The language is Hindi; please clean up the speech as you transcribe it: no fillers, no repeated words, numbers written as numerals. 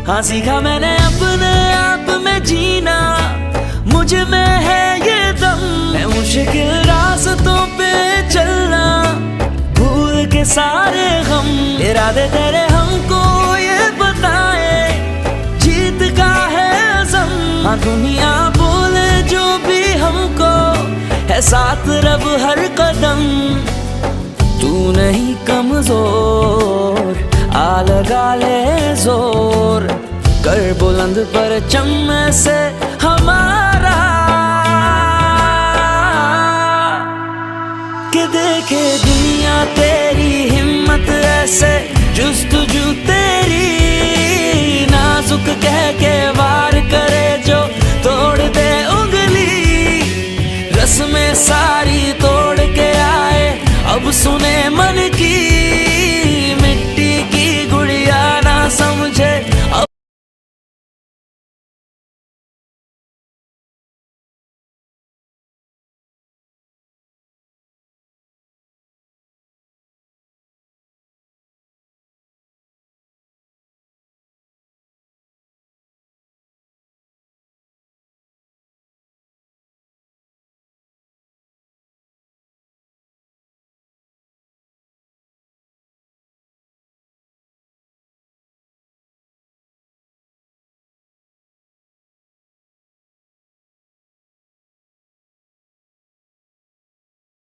हाँ सीखा मैंने अपने आप में जीना, मुझ में है ये दम। है मुश्किल रास्तों पे चलना, भूल के सारे गम। इरादे तेरे हमको ये बताए, जीत का है अज़म। हाँ दुनिया बोले जो भी हमको, है साथ रब हर कदम। तू नहीं कमजोर, आ लगा ले जोर, कर बुलंद परचम से हमारा। कि देखे दुनिया तेरी हिम्मत ऐसे, जुस्तजू तेरी